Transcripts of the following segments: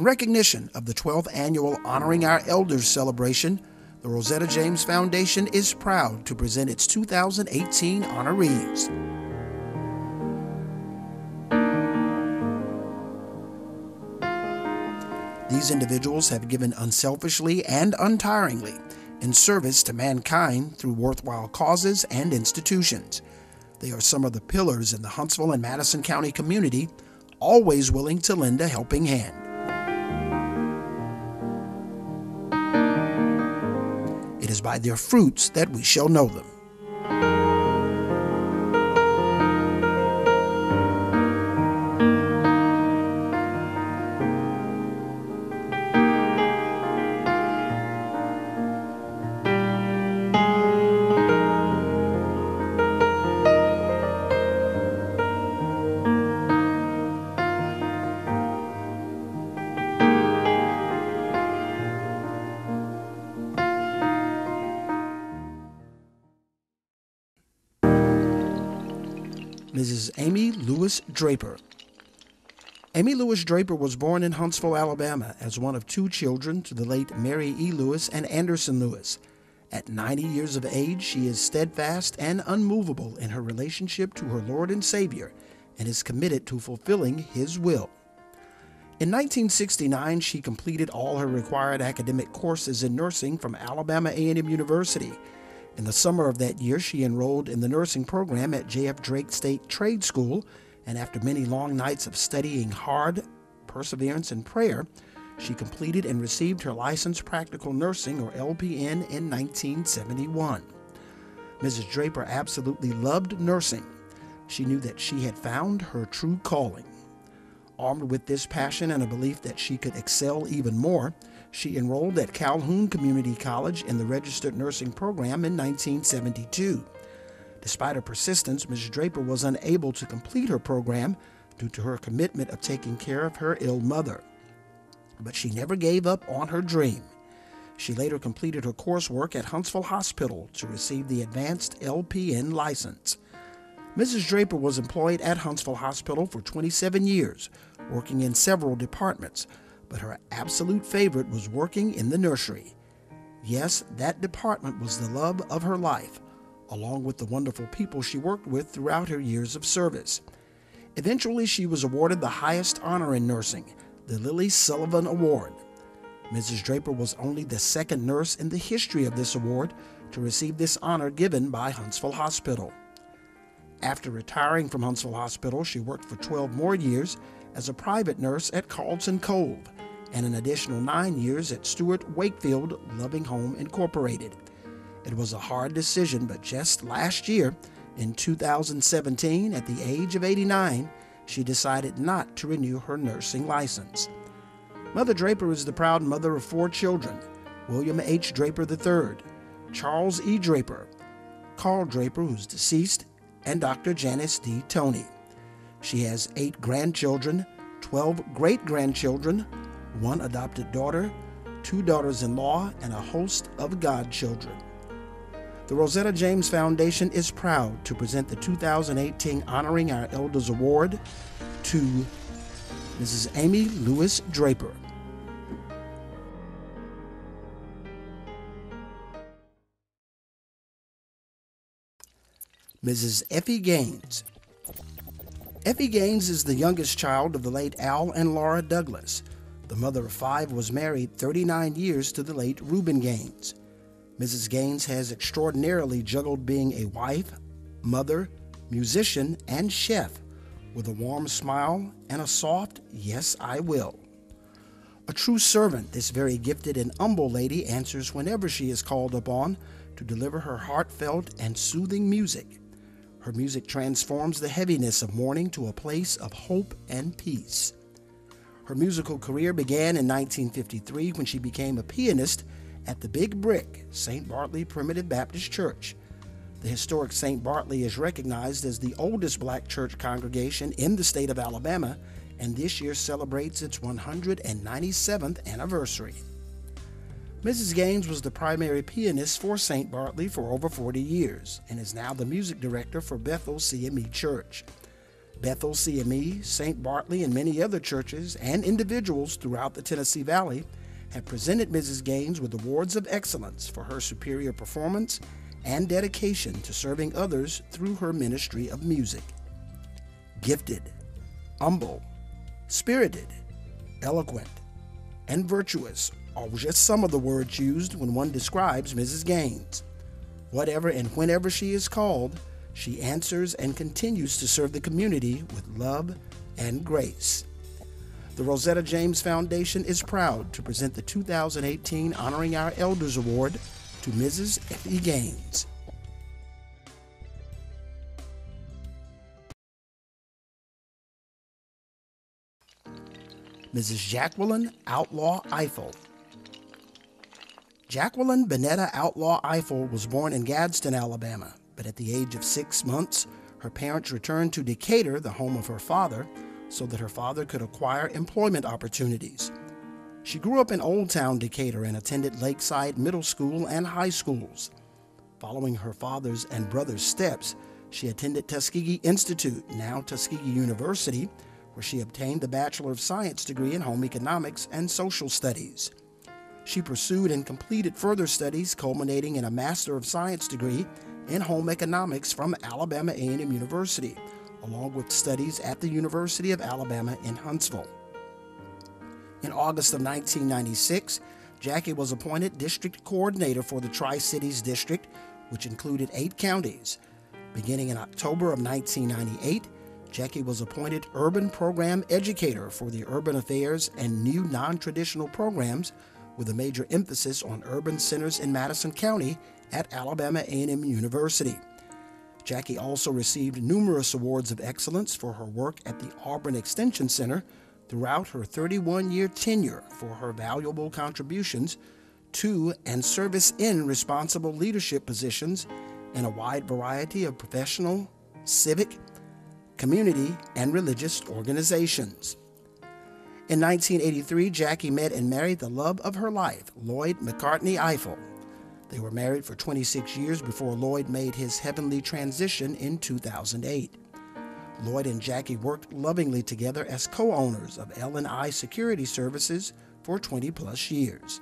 recognition of the 12th annual Honoring Our Elders celebration, the Rosetta James Foundation is proud to present its 2018 honorees. These individuals have given unselfishly and untiringly in service to mankind through worthwhile causes and institutions. They are some of the pillars in the Huntsville and Madison County community, always willing to lend a helping hand. It is by their fruits that we shall know them. Mrs. Amy Lewis Draper. Amy Lewis Draper was born in Huntsville, Alabama, as one of two children to the late Mary E. Lewis and Anderson Lewis. At 90 years of age, she is steadfast and unmovable in her relationship to her Lord and Savior and is committed to fulfilling His will. In 1969, she completed all her required academic courses in nursing from Alabama A&M University. In the summer of that year, she enrolled in the nursing program at J.F. Drake State Trade School, and after many long nights of studying hard, perseverance, and prayer, she completed and received her license practical nursing, or LPN, in 1971. Mrs. Draper absolutely loved nursing. She knew that she had found her true calling. Armed with this passion and a belief that she could excel even more, she enrolled at Calhoun Community College in the registered nursing program in 1972. Despite her persistence, Mrs. Draper was unable to complete her program due to her commitment of taking care of her ill mother. But she never gave up on her dream. She later completed her coursework at Huntsville Hospital to receive the advanced LPN license. Mrs. Draper was employed at Huntsville Hospital for 27 years, working in several departments, but her absolute favorite was working in the nursery. Yes, that department was the love of her life, along with the wonderful people she worked with throughout her years of service. Eventually, she was awarded the highest honor in nursing, the Lily Sullivan Award. Mrs. Draper was only the second nurse in the history of this award to receive this honor given by Huntsville Hospital. After retiring from Huntsville Hospital, she worked for 12 more years as a private nurse at Carlson Cove and an additional 9 years at Stewart Wakefield Loving Home Incorporated. It was a hard decision, but just last year, in 2017, at the age of 89, she decided not to renew her nursing license. Mother Draper is the proud mother of 4 children: William H. Draper III, Charles E. Draper, Carl Draper, who's deceased, and Dr. Janice D. Toney. She has 8 grandchildren, 12 great-grandchildren, 1 adopted daughter, 2 daughters-in-law, and a host of godchildren. The Rosetta James Foundation is proud to present the 2018 Honoring Our Elders Award to Mrs. Amy Lewis Draper. Mrs. Effie Gaines. Effie Gaines is the youngest child of the late Al and Laura Douglas. The mother of 5 was married 39 years to the late Reuben Gaines. Mrs. Gaines has extraordinarily juggled being a wife, mother, musician, and chef with a warm smile and a soft, "Yes, I will." A true servant, this very gifted and humble lady answers whenever she is called upon to deliver her heartfelt and soothing music. Her music transforms the heaviness of mourning to a place of hope and peace. Her musical career began in 1953 when she became a pianist at the Big Brick, St. Bartley Primitive Baptist Church. The historic St. Bartley is recognized as the oldest black church congregation in the state of Alabama, and this year celebrates its 197th anniversary. Mrs. Gaines was the primary pianist for St. Bartley for over 40 years and is now the music director for Bethel CME Church. Bethel CME, St. Bartley, and many other churches and individuals throughout the Tennessee Valley have presented Mrs. Gaines with awards of excellence for her superior performance and dedication to serving others through her ministry of music. Gifted, humble, spirited, eloquent, and virtuous are just some of the words used when one describes Mrs. Gaines. Whatever and whenever she is called, she answers and continues to serve the community with love and grace. The Rosetta James Foundation is proud to present the 2018 Honoring Our Elders Award to Mrs. Effie Gaines. Mrs. Jacqueline Outlaw Ifill. Jacqueline Benetta Outlaw Ifill was born in Gadsden, Alabama, but at the age of 6 months, her parents returned to Decatur, the home of her father, so that her father could acquire employment opportunities. She grew up in Old Town Decatur and attended Lakeside Middle School and high schools. Following her father's and brother's steps, she attended Tuskegee Institute, now Tuskegee University, where she obtained the Bachelor of Science degree in Home Economics and Social Studies. She pursued and completed further studies, culminating in a Master of Science degree in Home Economics from Alabama A&M University, along with studies at the University of Alabama in Huntsville. In August of 1996, Jackie was appointed District Coordinator for the Tri-Cities District, which included 8 counties. Beginning in October of 1998, Jackie was appointed Urban Program Educator for the Urban Affairs and New Non-Traditional Programs, with a major emphasis on urban centers in Madison County at Alabama A&M University. Jackie also received numerous awards of excellence for her work at the Auburn Extension Center throughout her 31-year tenure for her valuable contributions to and service in responsible leadership positions in a wide variety of professional, civic, community, and religious organizations. In 1983, Jackie met and married the love of her life, Lloyd McCartney Ifill. They were married for 26 years before Lloyd made his heavenly transition in 2008. Lloyd and Jackie worked lovingly together as co-owners of L&I Security Services for 20-plus years.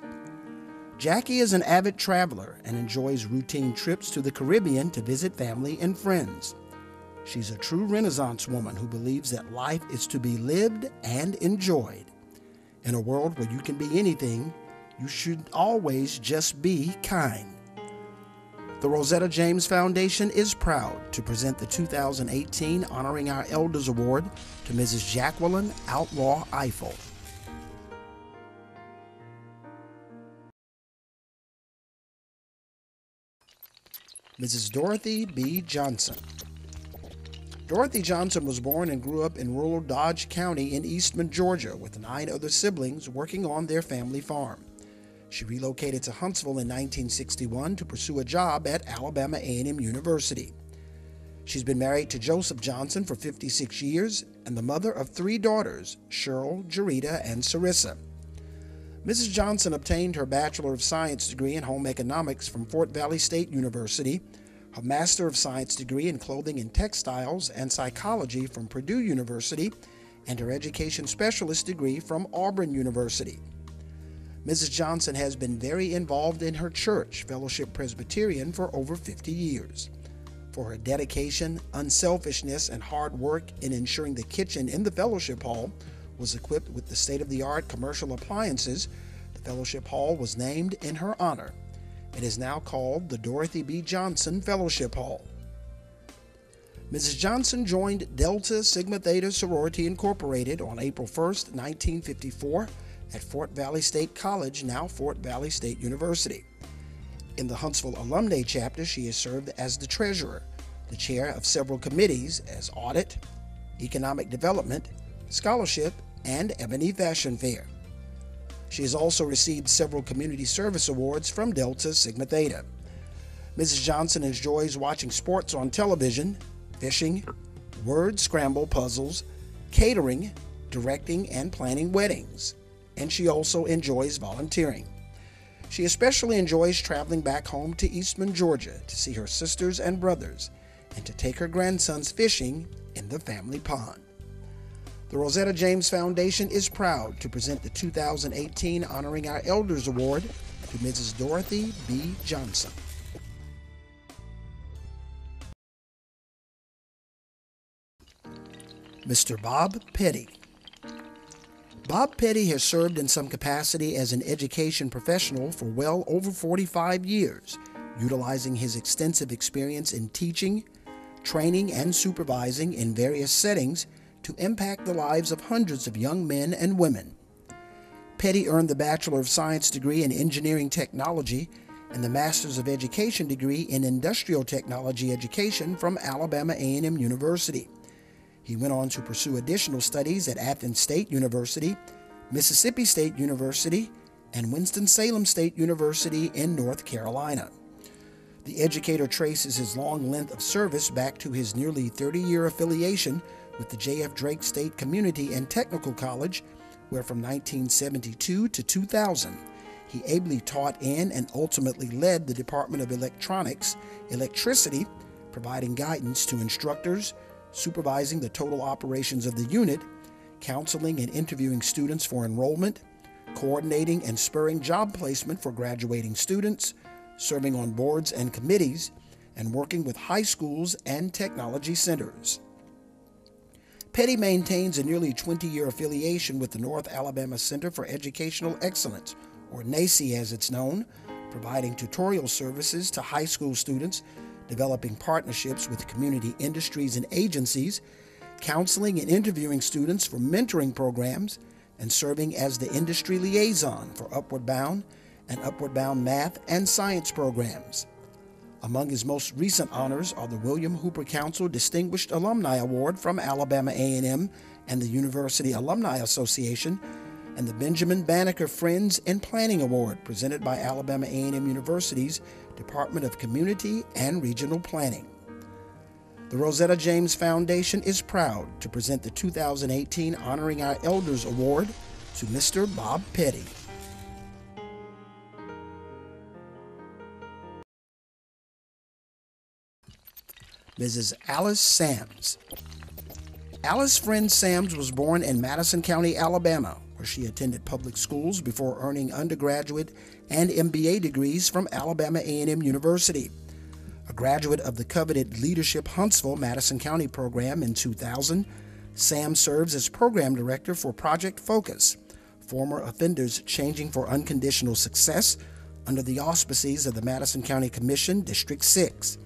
Jackie is an avid traveler and enjoys routine trips to the Caribbean to visit family and friends. She's a true Renaissance woman who believes that life is to be lived and enjoyed. In a world where you can be anything, you should always just be kind. The Rosetta James Foundation is proud to present the 2018 Honoring Our Elders Award to Mrs. Jacqueline Outlaw Ifill. Mrs. Dorothy B. Johnson. Dorothy Johnson was born and grew up in rural Dodge County in Eastman, Georgia, with 9 other siblings working on their family farm. She relocated to Huntsville in 1961 to pursue a job at Alabama A&M University. She's been married to Joseph Johnson for 56 years and the mother of 3 daughters, Cheryl, Jarita, and Sarissa. Mrs. Johnson obtained her Bachelor of Science degree in Home Economics from Fort Valley State University, her Master of Science degree in Clothing and Textiles and Psychology from Purdue University, and her Education Specialist degree from Auburn University. Mrs. Johnson has been very involved in her church, Fellowship Presbyterian, for over 50 years. For her dedication, unselfishness, and hard work in ensuring the kitchen in the Fellowship Hall was equipped with the state-of-the-art commercial appliances, the Fellowship Hall was named in her honor. It is now called the Dorothy B. Johnson Fellowship Hall. Mrs. Johnson joined Delta Sigma Theta Sorority Incorporated on April 1, 1954, at Fort Valley State College, now Fort Valley State University. In the Huntsville Alumni Chapter, she has served as the treasurer, the chair of several committees as Audit, Economic Development, Scholarship, and Ebony Fashion Fair. She has also received several community service awards from Delta Sigma Theta. Mrs. Johnson enjoys watching sports on television, fishing, word scramble puzzles, catering, directing, and planning weddings. And she also enjoys volunteering. She especially enjoys traveling back home to Eastman, Georgia to see her sisters and brothers, and to take her grandsons fishing in the family pond. The Rosetta James Foundation is proud to present the 2018 Honoring Our Elders Award to Mrs. Dorothy B. Johnson. Mr. Bob Petty. Bob Petty has served in some capacity as an education professional for well over 45 years, utilizing his extensive experience in teaching, training, and supervising in various settings to impact the lives of hundreds of young men and women. Petty earned the Bachelor of Science degree in Engineering Technology and the Master's of Education degree in Industrial Technology Education from Alabama A&M University. He went on to pursue additional studies at Athens State University, Mississippi State University, and Winston-Salem State University in North Carolina. The educator traces his long length of service back to his nearly 30-year affiliation with the J.F. Drake State Community and Technical College, where from 1972 to 2000, he ably taught in and ultimately led the Department of Electricity, providing guidance to instructors, supervising the total operations of the unit, counseling and interviewing students for enrollment, coordinating and spurring job placement for graduating students, serving on boards and committees, and working with high schools and technology centers. Petty maintains a nearly 20-year affiliation with the North Alabama Center for Educational Excellence, or NACE as it's known, providing tutorial services to high school students, developing partnerships with community industries and agencies, counseling and interviewing students for mentoring programs, and serving as the industry liaison for Upward Bound and Upward Bound math and science programs. Among his most recent honors are the William Hooper Council Distinguished Alumni Award from Alabama A&M and the University Alumni Association, and the Benjamin Banneker Friends in Planning Award presented by Alabama A&M University's Department of Community and Regional Planning. The Rosetta James Foundation is proud to present the 2018 Honoring Our Elders Award to Mr. Bob Petty. Mrs. Alice Sams. Alice Friend Sams was born in Madison County, Alabama, where she attended public schools before earning undergraduate and MBA degrees from Alabama A&M University. A graduate of the coveted Leadership Huntsville-Madison County program in 2000, Sam serves as program director for Project Focus, Former Offenders Changing for Unconditional Success, under the auspices of the Madison County Commission, District 6.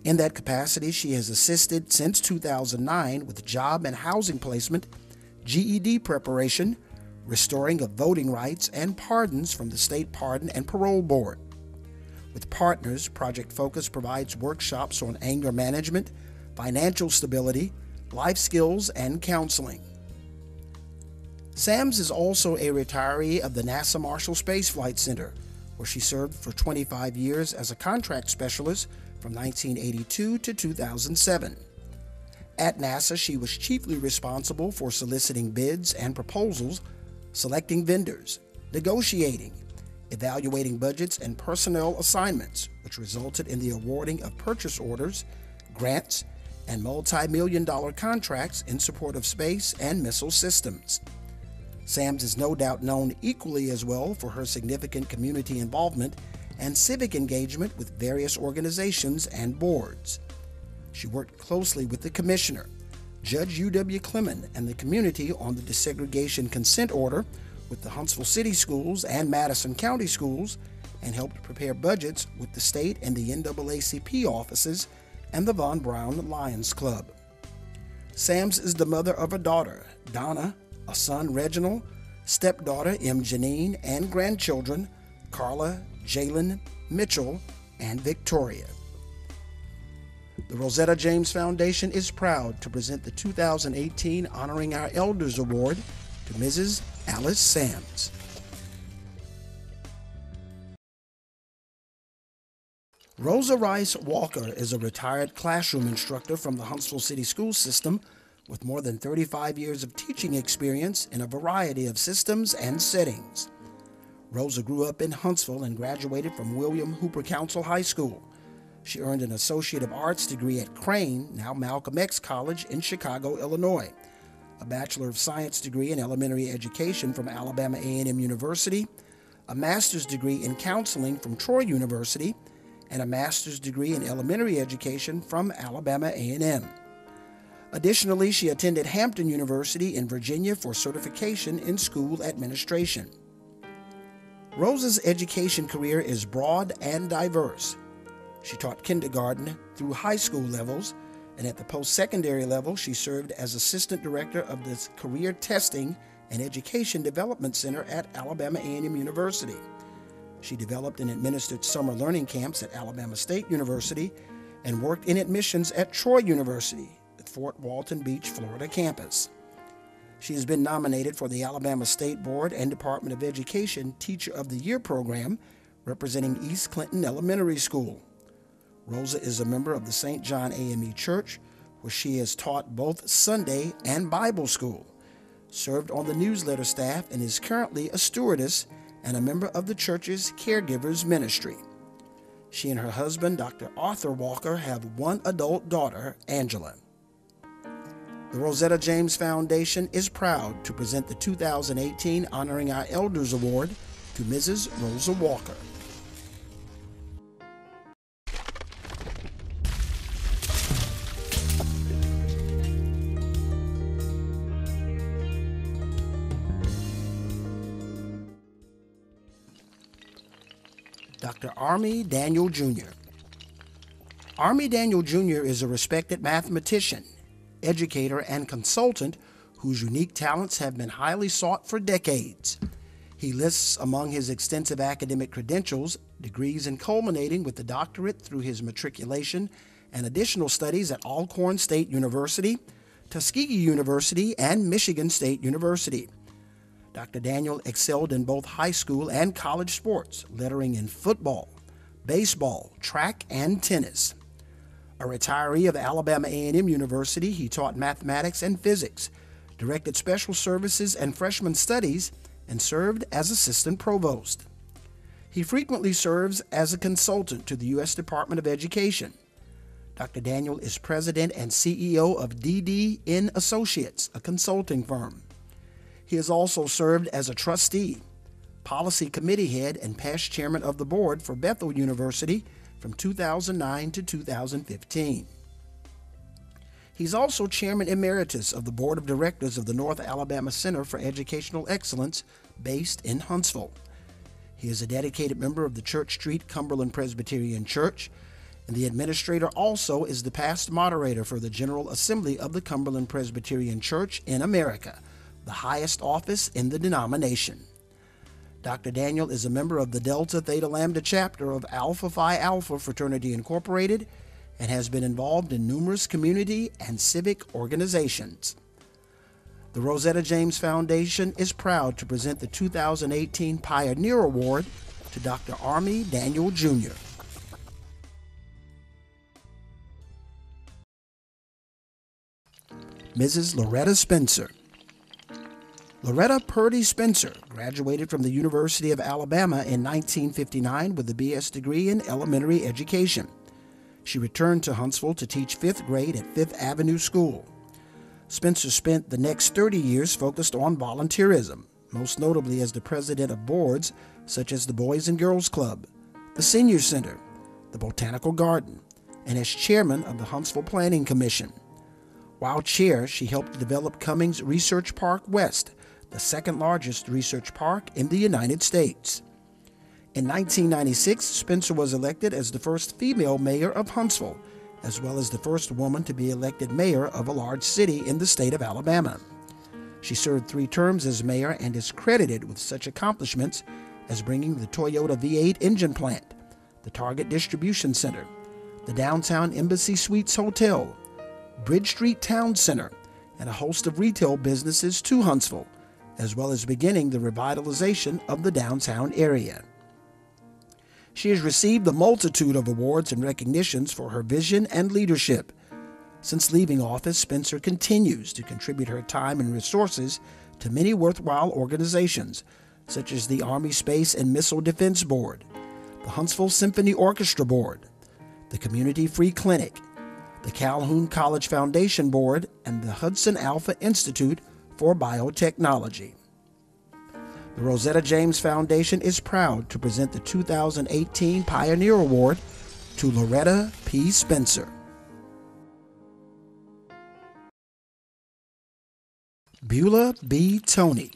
In that capacity, she has assisted since 2009 with job and housing placement, GED preparation, restoring of voting rights, and pardons from the State Pardon and Parole Board. With partners, Project Focus provides workshops on anger management, financial stability, life skills, and counseling. Sams is also a retiree of the NASA Marshall Space Flight Center, where she served for 25 years as a contract specialist from 1982 to 2007. At NASA, she was chiefly responsible for soliciting bids and proposals, selecting vendors, negotiating, evaluating budgets and personnel assignments, which resulted in the awarding of purchase orders, grants, and multi-million-dollar contracts in support of space and missile systems. Sams is no doubt known equally as well for her significant community involvement and civic engagement with various organizations and boards. She worked closely with the Commissioner, Judge U.W. Clemon, and the community on the desegregation consent order with the Huntsville City Schools and Madison County Schools, and helped prepare budgets with the state and the NAACP offices and the Von Braun Lions Club. Sams is the mother of a daughter, Donna, a son, Reginald, stepdaughter, M. Janine, and grandchildren, Carla, Jalen, Mitchell, and Victoria. The Rosetta James Foundation is proud to present the 2018 Honoring Our Elders Award to Mrs. Alice Sams. Rosa Walker is a retired classroom instructor from the Huntsville City School System with more than 35 years of teaching experience in a variety of systems and settings. Rosa grew up in Huntsville and graduated from William Hooper Council High School. She earned an Associate of Arts degree at Crane, now Malcolm X College in Chicago, Illinois, a Bachelor of Science degree in Elementary Education from Alabama A&M University, a Master's degree in Counseling from Troy University, and a Master's degree in Elementary Education from Alabama A&M. Additionally, she attended Hampton University in Virginia for certification in school administration. Rosa's education career is broad and diverse. She taught kindergarten through high school levels, and at the post-secondary level, she served as Assistant Director of the Career Testing and Education Development Center at Alabama A&M University. She developed and administered summer learning camps at Alabama State University and worked in admissions at Troy University, the Fort Walton Beach, Florida campus. She has been nominated for the Alabama State Board and Department of Education Teacher of the Year program, representing East Clinton Elementary School. Rosa is a member of the St. John AME Church, where she has taught both Sunday and Bible school, served on the newsletter staff, and is currently a stewardess and a member of the church's Caregivers Ministry. She and her husband, Dr. Arthur Walker, have one adult daughter, Angela. The Rosetta James Foundation is proud to present the 2018 Honoring Our Elders Award to Mrs. Rosa Walker. Dr. Army Daniel Jr. Army Daniel Jr. is a respected mathematician, educator, and consultant whose unique talents have been highly sought for decades. He lists among his extensive academic credentials degrees and culminating with the doctorate through his matriculation and additional studies at Alcorn State University, Tuskegee University, and Michigan State University. Dr. Daniel excelled in both high school and college sports, lettering in football, baseball, track, and tennis. A retiree of Alabama A&M University, he taught mathematics and physics, directed special services and freshman studies, and served as assistant provost. He frequently serves as a consultant to the U.S. Department of Education. Dr. Daniel is president and CEO of DD Associates, a consulting firm. He has also served as a trustee, policy committee head, and past chairman of the board for Bethel University from 2009 to 2015. He's also chairman emeritus of the board of directors of the North Alabama Center for Educational Excellence, based in Huntsville. He is a dedicated member of the Church Street Cumberland Presbyterian Church, and the administrator also is the past moderator for the General Assembly of the Cumberland Presbyterian Church in America, the highest office in the denomination. Dr. Daniel is a member of the Delta Theta Lambda chapter of Alpha Phi Alpha Fraternity Incorporated and has been involved in numerous community and civic organizations. The Rosetta James Foundation is proud to present the 2018 Pioneer Award to Dr. Army Daniel Jr. Mrs. Loretta Spencer. Loretta Purdy Spencer graduated from the University of Alabama in 1959 with a B.S. degree in elementary education. She returned to Huntsville to teach 5th grade at Fifth Avenue School. Spencer spent the next 30 years focused on volunteerism, most notably as the president of boards such as the Boys and Girls Club, the Senior Center, the Botanical Garden, and as chairman of the Huntsville Planning Commission. While chair, she helped develop Cummings Research Park West, the second largest research park in the United States. In 1996, Spencer was elected as the first female mayor of Huntsville, as well as the first woman to be elected mayor of a large city in the state of Alabama. She served 3 terms as mayor and is credited with such accomplishments as bringing the Toyota V8 engine plant, the Target Distribution Center, the Downtown Embassy Suites Hotel, Bridge Street Town Center, and a host of retail businesses to Huntsville, as well as beginning the revitalization of the downtown area. She has received a multitude of awards and recognitions for her vision and leadership. Since leaving office, Spencer continues to contribute her time and resources to many worthwhile organizations, such as the Army Space and Missile Defense Board, the Huntsville Symphony Orchestra Board, the Community Free Clinic, the Calhoun College Foundation Board, and the Hudson Alpha Institute for Biotechnology. The Rosetta James Foundation is proud to present the 2018 Pioneer Award to Loretta P. Spencer. Beulah B. Toney.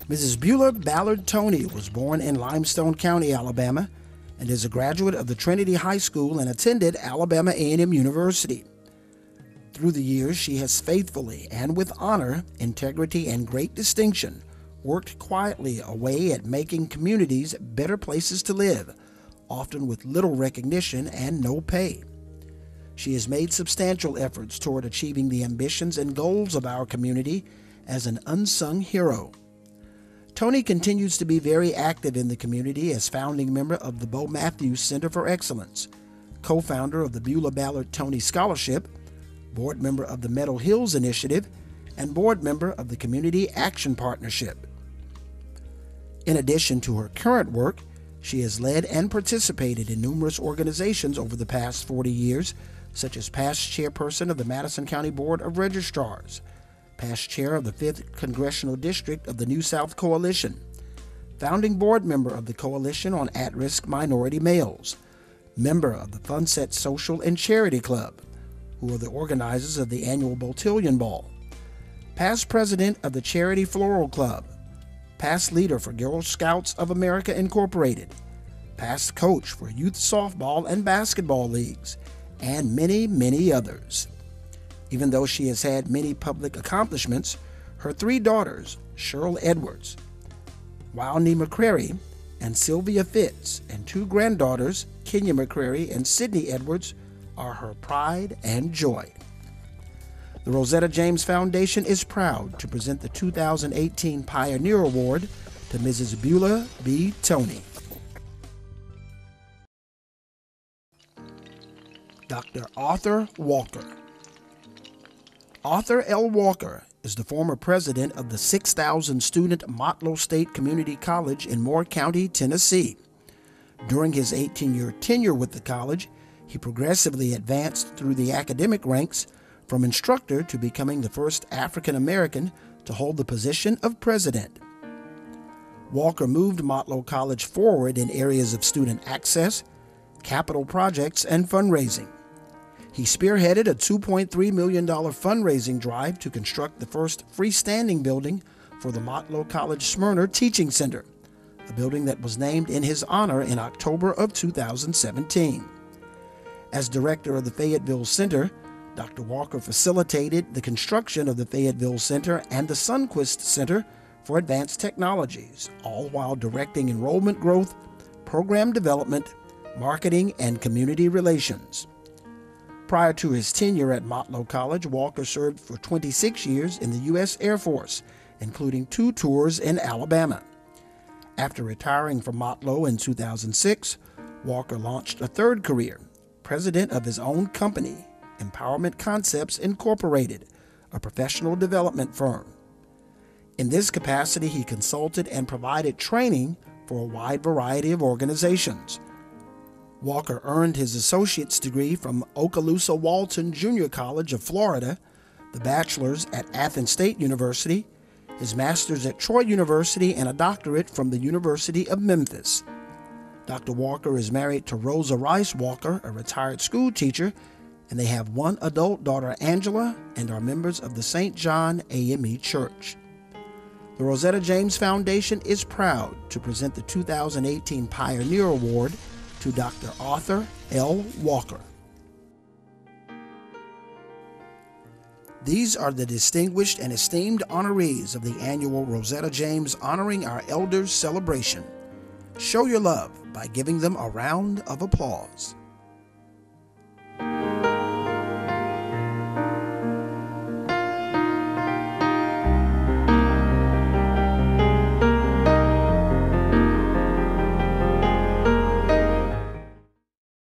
Mrs. Beulah Ballard Toney was born in Limestone County, Alabama, and is a graduate of the Trinity High School and attended Alabama A&M University. Through the years, she has faithfully and with honor, integrity, and great distinction worked quietly away at making communities better places to live, often with little recognition and no pay. She has made substantial efforts toward achieving the ambitions and goals of our community as an unsung hero. Toney continues to be very active in the community as founding member of the Bo Matthews Center for Excellence, co-founder of the Beulah Ballard Toney Scholarship, board member of the Meadow Hills Initiative, and board member of the Community Action Partnership. In addition to her current work, she has led and participated in numerous organizations over the past 40 years, such as past chairperson of the Madison County Board of Registrars, past chair of the 5th Congressional District of the New South Coalition, founding board member of the Coalition on At-Risk Minority Males, member of the Funset Social and Charity Club, who are the organizers of the annual Botillion Ball, past president of the Charity Floral Club, past leader for Girl Scouts of America Incorporated, past coach for youth softball and basketball leagues, and many, many others. Even though she has had many public accomplishments, her 3 daughters, Cheryl Edwards, Wilney McCrary, and Sylvia Fitz, and 2 granddaughters, Kenya McCrary and Sydney Edwards, are her pride and joy. The Rosetta James Foundation is proud to present the 2018 Pioneer Award to Mrs. Beulah B. Toney. Dr. Arthur Walker. Arthur L. Walker is the former president of the 6,000-student Motlow State Community College in Moore County, Tennessee. During his 18-year tenure with the college, he progressively advanced through the academic ranks, from instructor to becoming the first African American to hold the position of president. Walker moved Motlow College forward in areas of student access, capital projects, and fundraising. He spearheaded a $2.3 million fundraising drive to construct the first freestanding building for the Motlow College Smyrna Teaching Center, a building that was named in his honor in October of 2017. As director of the Fayetteville Center, Dr. Walker facilitated the construction of the Fayetteville Center and the Sunquist Center for Advanced Technologies, all while directing enrollment growth, program development, marketing, and community relations. Prior to his tenure at Motlow College, Walker served for 26 years in the U.S. Air Force, including 2 tours in Alabama. After retiring from Motlow in 2006, Walker launched a 3rd career, president of his own company, Empowerment Concepts Incorporated, a professional development firm. In this capacity, he consulted and provided training for a wide variety of organizations. Walker earned his associate's degree from Okaloosa Walton Junior College of Florida, the bachelor's at Athens State University, his master's at Troy University, and a doctorate from the University of Memphis. Dr. Walker is married to Rosa Rice Walker, a retired school teacher, and they have 1 adult daughter, Angela, and are members of the St. John AME Church. The Rosetta James Foundation is proud to present the 2018 Pioneer Award to Dr. Arthur L. Walker. These are the distinguished and esteemed honorees of the annual Rosetta James Honoring Our Elders celebration. Show your love by giving them a round of applause.